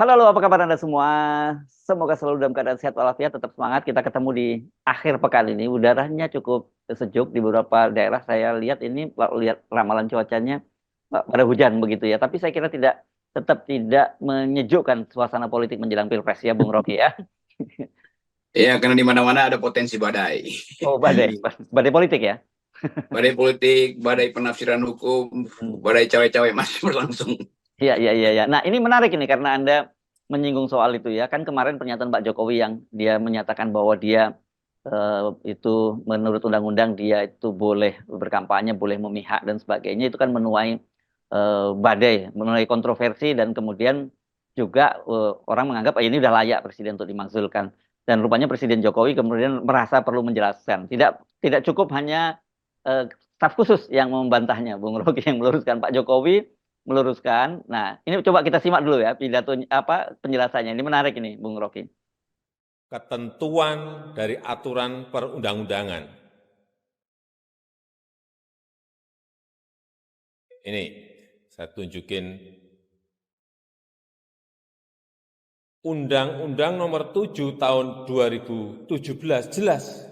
Halo, halo, apa kabar Anda semua? Semoga selalu dalam keadaan sehat walafiat, tetap semangat. Kita ketemu di akhir pekan ini. Udaranya cukup sejuk di beberapa daerah. Saya lihat ini, lihat ramalan cuacanya pada hujan begitu ya. Tapi saya kira tetap tidak menyejukkan suasana politik menjelang Pilpres ya, Bung Rocky ya. Ya, karena di mana-mana ada potensi badai. Oh, badai politik ya. Badai politik, badai penafsiran hukum, Hmm. badai cawe-cawe masih berlangsung. Iya, iya, iya, iya. Nah, ini menarik ini karena Anda menyinggung soal itu ya. Kan kemarin pernyataan Pak Jokowi yang dia menyatakan bahwa dia eh, itu menurut undang-undang dia itu boleh berkampanye, boleh memihak dan sebagainya. Itu kan menuai badai, menuai kontroversi dan kemudian juga orang menganggap ini udah layak presiden untuk dimakzulkan. Dan rupanya Presiden Jokowi kemudian merasa perlu menjelaskan. Tidak cukup hanya staf khusus yang membantahnya, Bung Rocky yang meluruskan Pak Jokowi meluruskan. Nah, ini coba kita simak dulu ya pidato apa penjelasannya. Ini menarik ini, Bung Rocky. Ketentuan dari aturan perundang-undangan. Ini saya tunjukin Undang-Undang Nomor 7 Tahun 2017 jelas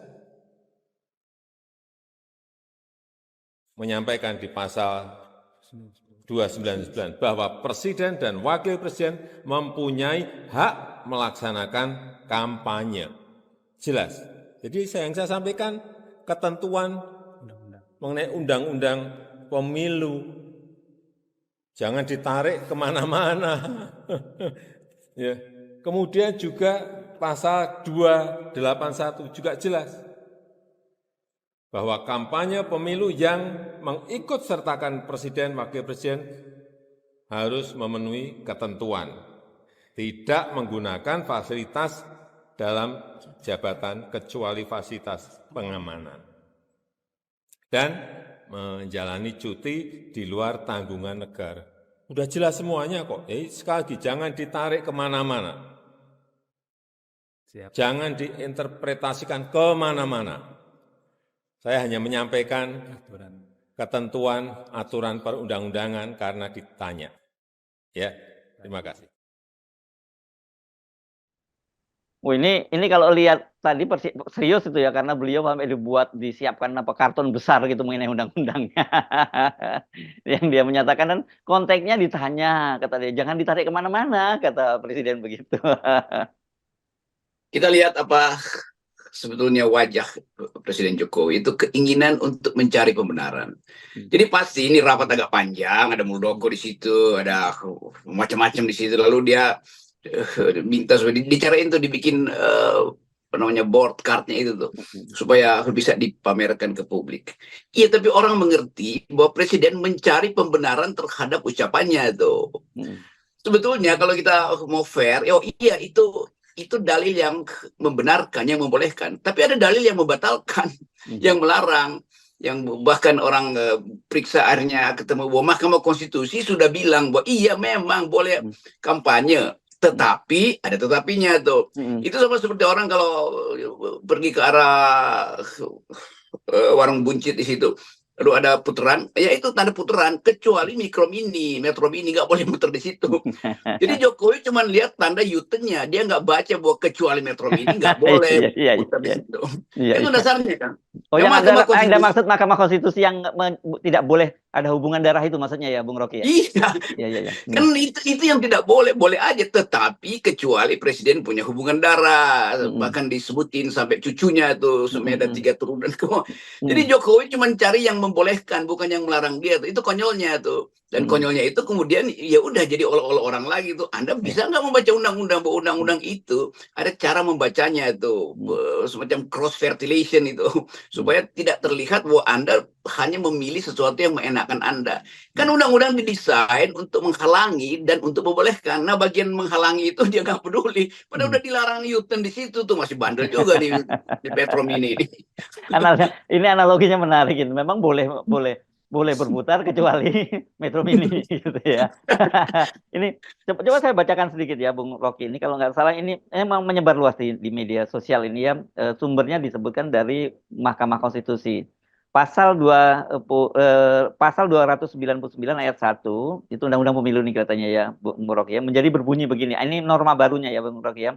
menyampaikan di pasal 299 bahwa Presiden dan Wakil Presiden mempunyai hak melaksanakan kampanye. Jelas. Jadi yang saya sampaikan ketentuan mengenai undang-undang pemilu. Jangan ditarik kemana-mana. Ya. Kemudian juga pasal 281 juga jelas bahwa kampanye pemilu yang mengikut sertakan Presiden, Wakil Presiden harus memenuhi ketentuan. Tidak menggunakan fasilitas dalam jabatan kecuali fasilitas pengamanan. Dan menjalani cuti di luar tanggungan negara. Udah jelas semuanya kok. Sekali lagi, jangan ditarik kemana-mana. Jangan diinterpretasikan kemana-mana. Saya hanya menyampaikan ketentuan aturan perundang-undangan karena ditanya. Ya, terima kasih. Oh, ini kalau lihat tadi serius itu ya karena beliau sampai disiapkan apa karton besar gitu mengenai undang-undangnya. Yang dia menyatakan dan konteksnya ditanya kata dia jangan ditarik kemana-mana kata presiden begitu. Kita lihat apa sebetulnya wajah Presiden Jokowi itu keinginan untuk mencari pembenaran. Jadi pasti ini rapat agak panjang, ada Muldoko di situ, ada macam-macam di situ. Lalu dia minta supaya dicarain tuh dibikin apa namanya board cardnya itu tuh supaya bisa dipamerkan ke publik. Iya, tapi orang mengerti bahwa presiden mencari pembenaran terhadap ucapannya tuh. Sebetulnya kalau kita mau fair, oh iya itu dalil yang membenarkan, yang membolehkan. Tapi ada dalil yang membatalkan, yang melarang, yang bahkan orang periksa akhirnya ketemu bahwa Mahkamah Konstitusi sudah bilang bahwa iya memang boleh kampanye. Tetapi ada tetapinya tuh. Itu sama seperti orang kalau pergi ke arah warung buncit di situ. Lalu ada putaran, ya itu tanda putaran, kecuali metro mini nggak boleh muter di situ. Jadi Jokowi cuma lihat tanda U-turn-nya, dia nggak baca bahwa kecuali metro mini nggak boleh Iya, muter di iya, situ. iya, Itu iya. dasarnya kan. Oh, Yang yang Mahkamah Anda Konstitusi, maksud Mahkamah Konstitusi yang tidak boleh ada hubungan darah itu maksudnya ya, Bung Rocky ya? iya, Iya, iya, iya. kan itu yang tidak boleh, boleh aja, tetapi kecuali presiden punya hubungan darah, bahkan disebutin sampai cucunya tuh, sampai ada 3 turunan. Jadi Jokowi cuma cari yang membolehkan, bukan yang melarang dia tuh. Itu konyolnya tuh. Dan konyolnya itu kemudian ya udah jadi oleh-oleh orang lagi tuh. Anda bisa nggak membaca undang-undang? Bahwa undang-undang itu ada cara membacanya itu, semacam cross fertilization itu, supaya tidak terlihat bahwa Anda hanya memilih sesuatu yang mengenakan Anda. Kan undang-undang didesain untuk menghalangi dan untuk membolehkan. Nah, bagian menghalangi itu dia nggak peduli. Padahal udah dilarang U-turn di situ tuh, masih bandel juga di Petro Mini ini. Ini analoginya menarik ini. Memang boleh boleh boleh berputar kecuali Metro Mini gitu ya. Ini coba saya bacakan sedikit ya Bung Rocky. Ini kalau nggak salah ini emang menyebar luas di media sosial ini ya. Sumbernya disebutkan dari Mahkamah Konstitusi. Pasal 299 ayat 1 itu Undang-Undang Pemilu nih katanya ya, Bung Rocky ya, menjadi berbunyi begini. Ini norma barunya ya, Bung Rocky ya.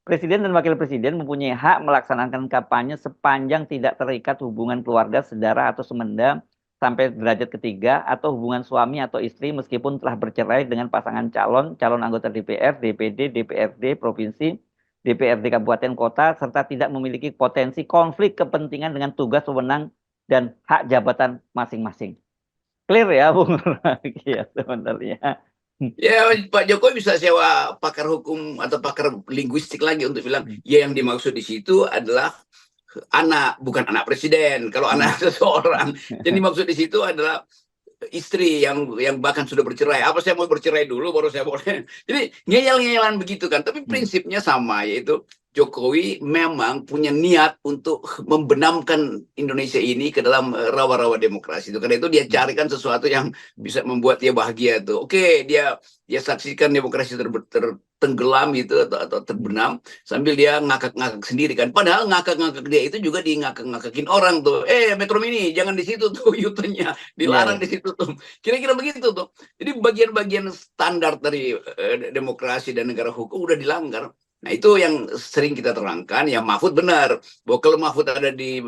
Presiden dan Wakil Presiden mempunyai hak melaksanakan kampanye sepanjang tidak terikat hubungan keluarga, saudara atau semenda sampai derajat ketiga atau hubungan suami atau istri meskipun telah bercerai dengan pasangan calon anggota DPR, DPD, DPRD provinsi, DPRD kabupaten kota serta tidak memiliki potensi konflik kepentingan dengan tugas wewenang dan hak jabatan masing-masing. Clear ya, Bung Rocky ya sebenarnya. Ya, Pak Jokowi bisa sewa pakar hukum atau pakar linguistik lagi untuk bilang, ya yang dimaksud di situ adalah anak, bukan anak presiden. Kalau anak seseorang, yang dimaksud di situ adalah istri yang bahkan sudah bercerai. Apa saya mau bercerai dulu baru saya boleh. Jadi ngeyel-ngeyelan begitu kan. Tapi prinsipnya sama, yaitu Jokowi memang punya niat untuk membenamkan Indonesia ini ke dalam rawa-rawa demokrasi itu. Karena itu dia carikan sesuatu yang bisa membuat dia bahagia tuh. Oke, dia saksikan demokrasi tertenggelam itu atau terbenam sambil dia ngakak-ngakak sendiri kan. Padahal ngakak-ngakak dia itu juga ngakak-ngakakin orang tuh. Metro Mini jangan di situ tuh yutennya, dilarang di situ tuh. Kira-kira begitu tuh. Jadi bagian-bagian standar dari demokrasi dan negara hukum udah dilanggar. Nah, itu yang sering kita terangkan. Ya, Mahfud benar bahwa kalau Mahfud ada di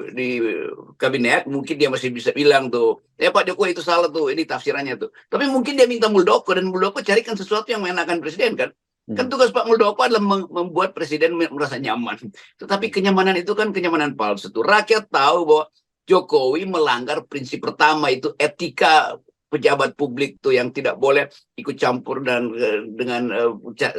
kabinet, mungkin dia masih bisa bilang tuh, Pak Jokowi itu salah tuh, ini tafsirannya tuh. Tapi mungkin dia minta Muldoko, dan Muldoko carikan sesuatu yang mengenakan presiden kan. Kan tugas Pak Muldoko adalah membuat presiden merasa nyaman. Tetapi kenyamanan itu kan kenyamanan palsu tuh. Rakyat tahu bahwa Jokowi melanggar prinsip pertama, itu etika pejabat publik tuh yang tidak boleh ikut campur dan dengan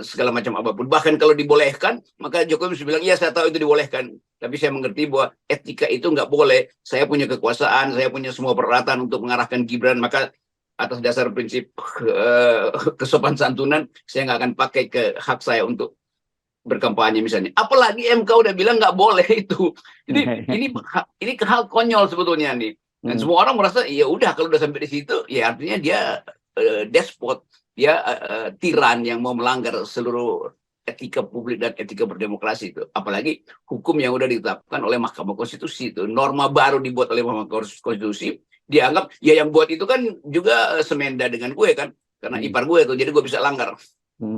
segala macam apapun. Bahkan kalau dibolehkan, maka Jokowi bisa bilang, iya saya tahu itu dibolehkan, tapi saya mengerti bahwa etika itu nggak boleh. Saya punya kekuasaan, saya punya semua peralatan untuk mengarahkan Gibran, maka atas dasar prinsip kesopan santunan, saya nggak akan pakai ke hak saya untuk berkampanye misalnya. Apalagi MK udah bilang nggak boleh itu. Jadi ini hal konyol sebetulnya nih. Dan semua orang merasa ya udah kalau udah sampai di situ, ya artinya dia despot, dia tiran yang mau melanggar seluruh etika publik dan etika berdemokrasi itu. Apalagi hukum yang udah ditetapkan oleh Mahkamah Konstitusi itu, norma baru dibuat oleh Mahkamah Konstitusi, dianggap ya yang buat itu kan juga semenda dengan gue kan, karena ipar gue tuh, jadi gue bisa langgar.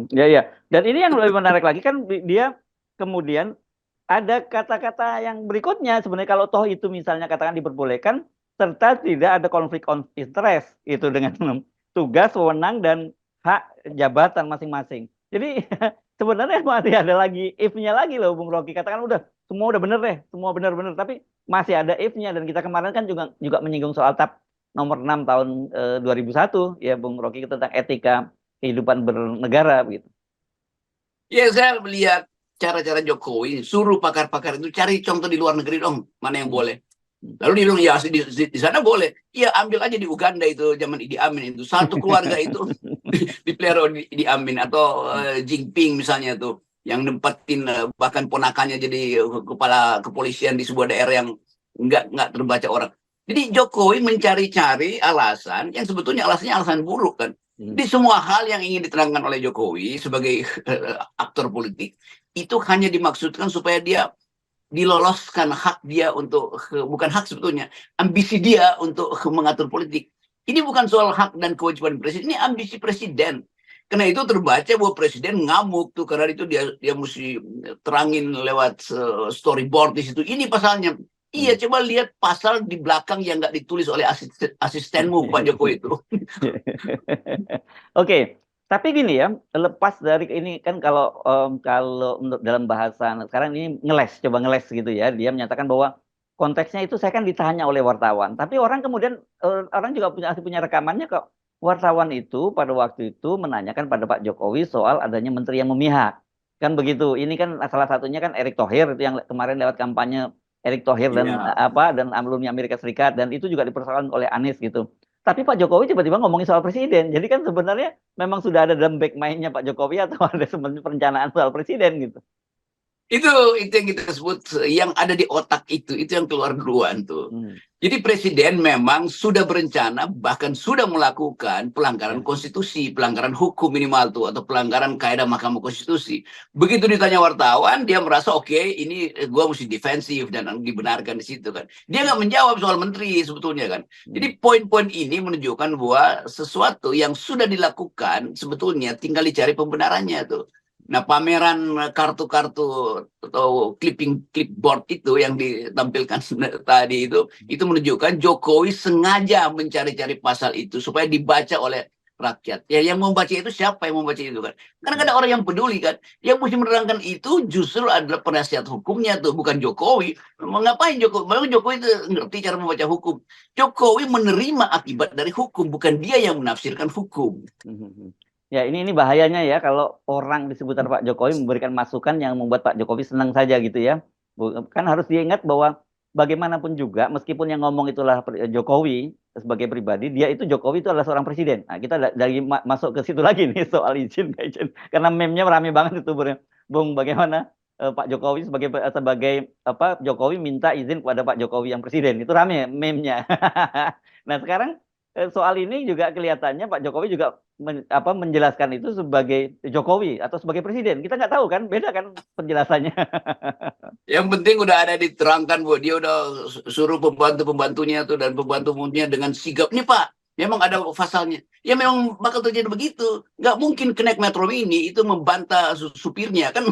Ya. Dan ini yang lebih menarik lagi kan, dia kemudian ada kata-kata yang berikutnya sebenarnya, kalau toh itu misalnya katakan diperbolehkan serta tidak ada konflik of interest itu dengan tugas, wewenang dan hak jabatan masing-masing. Jadi sebenarnya masih ada lagi if-nya lagi loh, Bung Rocky. Katakan udah semua udah bener deh, semua benar-benar, tapi masih ada if-nya. Dan kita kemarin kan juga menyinggung soal TAP nomor 6 tahun 2001 ya, Bung Rocky, tentang etika kehidupan bernegara begitu. Ya, saya melihat cara-cara Jokowi, suruh pakar-pakar itu cari contoh di luar negeri dong, mana yang boleh. Lalu dia bilang, ya di sana boleh. Ya, ambil aja di Uganda itu, zaman Idi Amin itu. Satu keluarga itu dipelihara Idi Amin. Atau Jinping misalnya tuh, yang nempatin bahkan ponakannya jadi kepala kepolisian di sebuah daerah yang nggak terbaca orang. Jadi Jokowi mencari-cari alasan yang sebetulnya alasannya alasan buruk kan. Di semua hal yang ingin diterangkan oleh Jokowi sebagai aktor politik, itu hanya dimaksudkan supaya dia diloloskan hak dia untuk, bukan hak sebetulnya, ambisi dia untuk mengatur politik. Ini bukan soal hak dan kewajiban presiden, ini ambisi presiden. Karena itu terbaca bahwa presiden ngamuk tuh, karena itu dia mesti terangin lewat storyboard di situ. Ini pasalnya. Iya, coba lihat pasal di belakang yang nggak ditulis oleh asistenmu, Pak Jokowi itu. Oke. Tapi gini ya, lepas dari ini kan, kalau untuk dalam bahasa sekarang ini coba ngeles gitu ya, dia menyatakan bahwa konteksnya itu saya kan ditanya oleh wartawan, tapi orang kemudian orang juga punya rekamannya kok. Wartawan itu pada waktu itu menanyakan pada Pak Jokowi soal adanya menteri yang memihak, kan begitu. Ini kan salah satunya kan Erick Thohir itu yang kemarin lewat kampanye Erick Thohir dan dan alumni Amerika Serikat, dan itu juga dipersoalkan oleh Anies gitu. Tapi Pak Jokowi tiba-tiba ngomongin soal presiden. Jadi kan sebenarnya memang sudah ada dalam back mind-nya Pak Jokowi, atau ada sebenarnya perencanaan soal presiden gitu. Itu yang kita sebut yang ada di otak itu yang keluar duluan tuh. Jadi presiden memang sudah berencana, bahkan sudah melakukan pelanggaran konstitusi, pelanggaran hukum minimal tuh, atau pelanggaran kaidah Mahkamah Konstitusi. Begitu ditanya wartawan, dia merasa oke, ini gua mesti defensif dan dibenarkan di situ kan. Dia nggak menjawab soal menteri sebetulnya kan. Jadi poin-poin ini menunjukkan bahwa sesuatu yang sudah dilakukan sebetulnya tinggal dicari pembenarannya tuh. Nah, pameran kartu-kartu atau clipboard itu yang ditampilkan tadi itu menunjukkan Jokowi sengaja mencari-cari pasal itu supaya dibaca oleh rakyat. Ya, yang membaca itu siapa yang membaca itu kan? Karena ada orang yang peduli kan. Yang mesti menerangkan itu justru adalah penasihat hukumnya tuh, bukan Jokowi. Ngapain Jokowi? Memang Jokowi itu ngerti cara membaca hukum. Jokowi menerima akibat dari hukum, bukan dia yang menafsirkan hukum. Ya, ini bahayanya ya kalau orang di sekitar Pak Jokowi memberikan masukan yang membuat Pak Jokowi senang saja gitu ya. Kan harus diingat bahwa bagaimanapun juga, meskipun yang ngomong itulah Jokowi sebagai pribadi, dia itu Jokowi itu adalah seorang presiden. Nah, kita dari masuk ke situ lagi nih soal izin. Karena meme-nya rame banget itu, Bung, bagaimana Pak Jokowi sebagai apa, Jokowi minta izin kepada Pak Jokowi yang presiden. Itu rame meme-nya. Nah, sekarang soal ini juga kelihatannya Pak Jokowi juga menjelaskan itu sebagai Jokowi atau sebagai presiden. Kita nggak tahu kan, beda kan penjelasannya. Yang penting udah ada diterangkan bahwa dia udah suruh pembantu-pembantunya tuh dan pembantu-pembantunya dengan sigap. Nih Pak, memang ada pasalnya. Ya memang bakal terjadi begitu. Nggak mungkin Connect Metro Mini itu membantah supirnya kan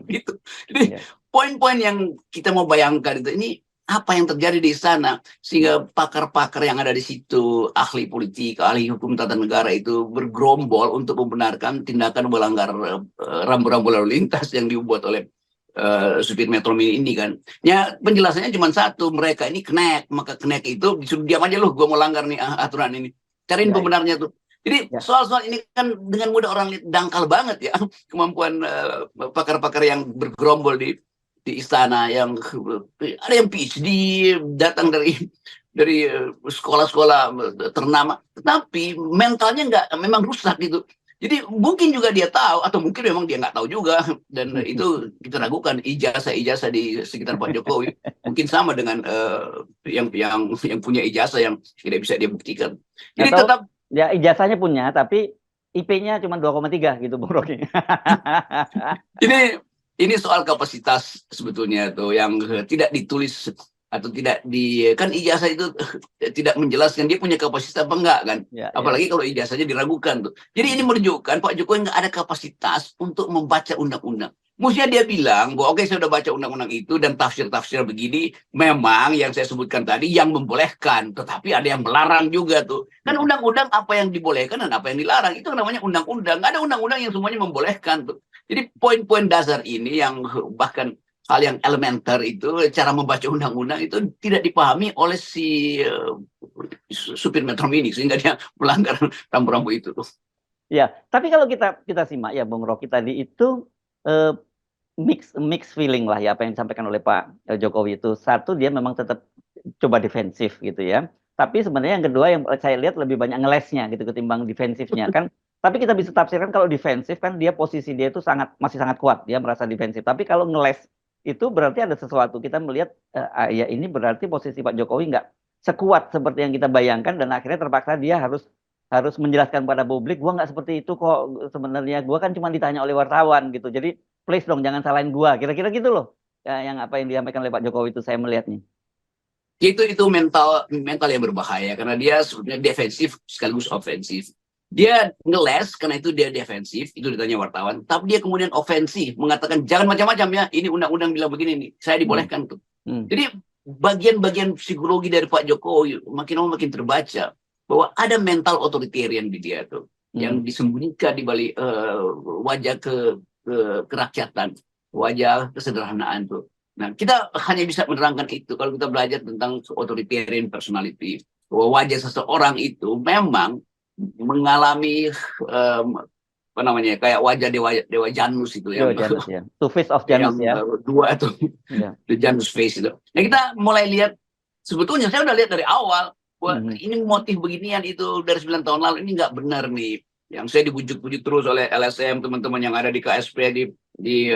gitu. Jadi poin-poin yang kita mau bayangkan itu ini apa yang terjadi di sana sehingga pakar-pakar yang ada di situ, ahli politik, ahli hukum tata negara itu bergerombol untuk membenarkan tindakan melanggar rambu-rambu lalu lintas yang dibuat oleh supir Metro Mini ini kan. Ya penjelasannya cuma satu, mereka ini Connect, maka Connect itu disuruh diam aja loh, gue mau langgar nih aturan ini. Cariin pembenarnya tuh. Jadi soal-soal ini kan dengan mudah orang lihat dangkal banget ya kemampuan pakar-pakar yang bergerombol di istana, yang ada yang PhD datang dari sekolah-sekolah ternama, tetapi mentalnya nggak, memang rusak gitu. Jadi mungkin juga dia tahu, atau mungkin memang dia nggak tahu juga, dan itu kita ragukan ijazah di sekitar Pak Jokowi mungkin sama dengan yang punya ijazah yang tidak bisa dia buktikan. Jadi atau, tetap ya ijazahnya punya, tapi IP-nya cuma 2,3 gitu, Bung Rocky. Ini soal kapasitas sebetulnya tuh yang tidak ditulis atau tidak kan ijazah itu tidak menjelaskan dia punya kapasitas apa enggak kan. Apalagi kalau ijazahnya diragukan tuh. Jadi ini menunjukkan Pak Jokowi nggak ada kapasitas untuk membaca undang-undang. Mestinya dia bilang bahwa oke, saya sudah baca undang-undang itu dan tafsir-tafsir begini memang yang saya sebutkan tadi yang membolehkan, tetapi ada yang melarang juga tuh. Kan undang-undang apa yang dibolehkan dan apa yang dilarang itu namanya undang-undang. Nggak ada undang-undang yang semuanya membolehkan tuh. Jadi poin-poin dasar ini yang bahkan hal yang elementer itu, cara membaca undang-undang itu tidak dipahami oleh si supir Metro Mini sehingga dia melanggar rambu-rambu itu. Ya, tapi kalau kita simak ya Bung Rocky tadi itu mix feeling lah ya apa yang disampaikan oleh Pak Jokowi itu. Satu, dia memang tetap coba defensif gitu ya. Tapi sebenarnya yang kedua yang saya lihat lebih banyak ngelesnya gitu ketimbang defensifnya kan. Tapi kita bisa tafsirkan kalau defensif kan dia posisi dia itu masih sangat kuat, dia merasa defensif. Tapi kalau ngeles itu berarti ada sesuatu. Kita melihat ya ini berarti posisi Pak Jokowi nggak sekuat seperti yang kita bayangkan, dan akhirnya terpaksa dia harus menjelaskan pada publik, gua nggak seperti itu kok sebenarnya, gua kan cuma ditanya oleh wartawan gitu. Jadi please dong jangan salahin gua, kira-kira gitu loh. Ya, yang apa yang disampaikan oleh Pak Jokowi itu saya melihatnya. Itu mental yang berbahaya karena dia sebenarnya defensif sekaligus ofensif. Dia ngeles karena itu dia defensif, itu ditanya wartawan, tapi dia kemudian ofensif, mengatakan jangan macam-macam ya, ini undang-undang bilang begini nih, saya dibolehkan tuh. Jadi bagian-bagigian psikologi dari Pak Jokowi makin lama makin terbaca bahwa ada mental authoritarian di dia tuh, yang disembunyikan di balik wajah kerakyatan, wajah kesederhanaan tuh. Nah, kita hanya bisa menerangkan itu kalau kita belajar tentang authoritarian personality, bahwa wajah seseorang itu memang mengalami apa namanya, kayak wajah dewa Janus itu ya. Janus ya. Two face of Janus ya. Dua itu. The Janus face itu. Nah, kita mulai lihat, sebetulnya saya udah lihat dari awal bahwa ini motif beginian itu dari 9 tahun lalu ini nggak benar nih. Yang saya dibujuk-bujuk terus oleh LSM, teman-teman yang ada di KSP, di di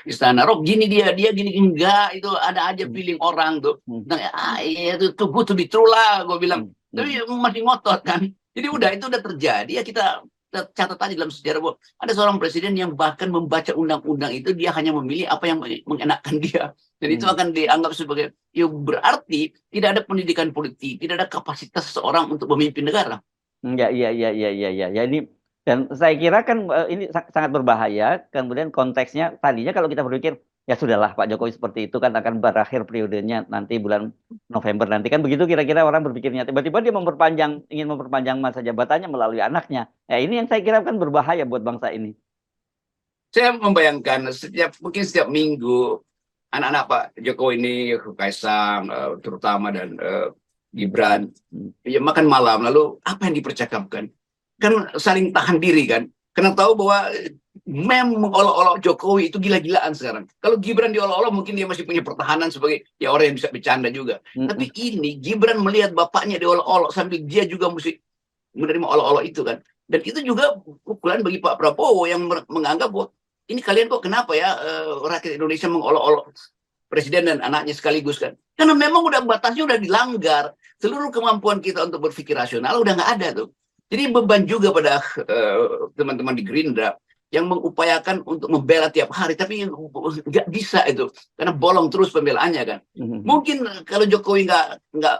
istana. Rob gini dia gini enggak, itu ada aja feeling orang tuh. Nah, iya itu too good to be true lah, gue bilang. Tapi masih ngotot kan. Jadi itu udah terjadi ya, kita catat aja dalam sejarah bahwa ada seorang presiden yang bahkan membaca undang-undang itu dia hanya memilih apa yang mengenakan dia. Dan itu akan dianggap sebagai, ya berarti tidak ada pendidikan politik, tidak ada kapasitas seseorang untuk memimpin negara. Ya, ya ini, dan saya kira kan ini sangat berbahaya. Kemudian konteksnya tadinya kalau kita berpikir ya sudahlah Pak Jokowi seperti itu kan akan berakhir periodenya nanti bulan November nanti kan begitu kira-kira orang berpikirnya. Tiba-tiba dia ingin memperpanjang masa jabatannya melalui anaknya. Ya ini yang saya kira kan berbahaya buat bangsa ini. Saya membayangkan mungkin setiap minggu anak-anak Pak Jokowi ini, Kaisang terutama dan Gibran, ya makan malam, lalu apa yang dipercakapkan? Kan saling tahan diri kan, karena tahu bahwa mengolok-olok Jokowi itu gila-gilaan sekarang. Kalau Gibran diolok-olok mungkin dia masih punya pertahanan sebagai ya orang yang bisa bercanda juga. Tapi ini Gibran melihat bapaknya diolok-olok sambil dia juga mesti menerima olok-olok itu kan. Dan itu juga pukulan bagi Pak Prabowo yang menganggap bahwa ini kalian kok kenapa ya rakyat Indonesia mengolok-olok presiden dan anaknya sekaligus kan. Karena memang batasnya udah dilanggar. Seluruh kemampuan kita untuk berpikir rasional udah nggak ada tuh. Jadi beban juga pada teman-teman di Gerindra yang mengupayakan untuk membela tiap hari, tapi nggak bisa itu karena bolong terus pembelaannya kan. Mungkin kalau Jokowi nggak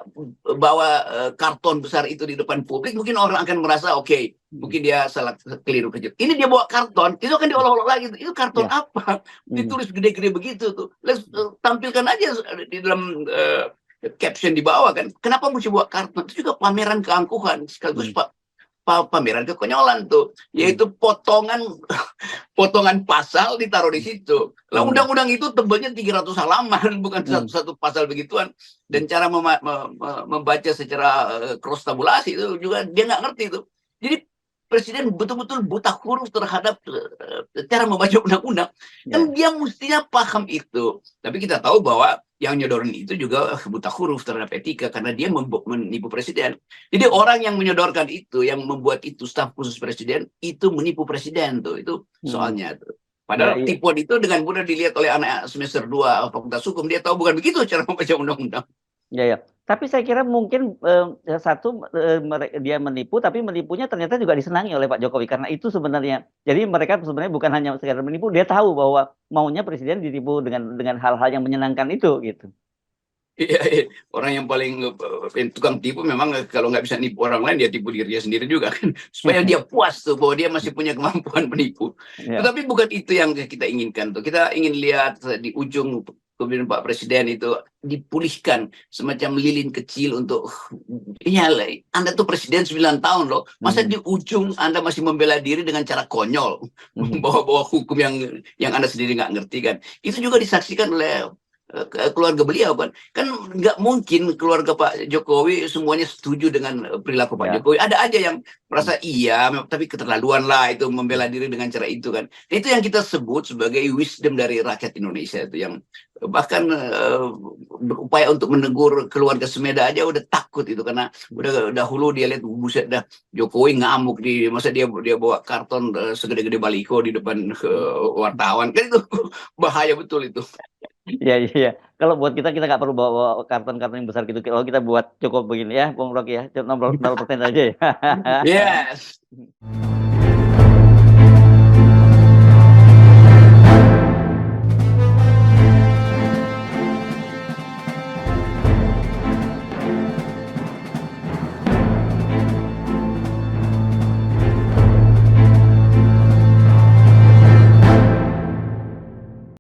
bawa karton besar itu di depan publik, mungkin orang akan merasa oke, mungkin dia salah keliru kecil. Ini dia bawa karton, itu kan diolok-olok lagi. Itu karton apa? Ditulis gede-gede begitu tuh. Tampilkan aja di dalam caption di bawah kan. Kenapa mesti buat karton? Itu juga pameran keangkuhan sekaligus pameran kekonyolan tuh, yaitu potongan pasal ditaruh di situ. Lah undang-undang itu tebalnya 300 halaman, bukan satu pasal begituan. Dan cara membaca secara cross tabulasi itu juga dia nggak ngerti itu. Jadi presiden betul-betul buta huruf terhadap cara membaca undang-undang. Dan dia mestinya paham itu. Tapi kita tahu bahwa yang nyodorin itu juga buta huruf terhadap etika karena dia menipu presiden. Jadi orang yang menyodorkan itu, yang membuat itu staf khusus presiden, itu menipu presiden tuh. Itu soalnya tuh. Padahal tipuan itu dengan mudah dilihat oleh anak semester 2 Fakultas Hukum. Dia tahu bukan begitu cara membaca undang-undang. Ya. Tapi saya kira mungkin dia menipu, tapi menipunya ternyata juga disenangi oleh Pak Jokowi karena itu sebenarnya. Jadi mereka sebenarnya bukan hanya sekedar menipu, dia tahu bahwa maunya presiden ditipu dengan hal-hal yang menyenangkan itu gitu. Iya, orang yang paling tukang tipu memang kalau nggak bisa nipu orang lain, dia tipu dirinya sendiri juga kan, supaya dia puas tuh bahwa dia masih punya kemampuan menipu. Tetapi bukan itu yang kita inginkan tuh. Kita ingin lihat di ujung kemudian Pak Presiden itu dipulihkan semacam lilin kecil untuk ya Anda tuh presiden 9 tahun loh, masa di ujung Anda masih membela diri dengan cara konyol, bawa hukum yang Anda sendiri nggak ngerti kan. Itu juga disaksikan oleh keluarga beliau kan nggak mungkin keluarga Pak Jokowi semuanya setuju dengan perilaku Pak Jokowi. Ada aja yang merasa iya tapi keterlaluan lah itu membela diri dengan cara itu kan. Itu yang kita sebut sebagai wisdom dari rakyat Indonesia itu yang bahkan berupaya untuk menegur keluarga Semeda aja udah takut itu karena udah dahulu dia lihat buset dah Jokowi ngamuk masa dia bawa karton segede-gede baliho di depan wartawan kan itu bahaya betul itu. Iya. Kalau buat kita nggak perlu bawa karton-karton yang besar gitu. Kalau kita buat cukup begini ya, Bung Rocky ya, 0% aja ya. Yes.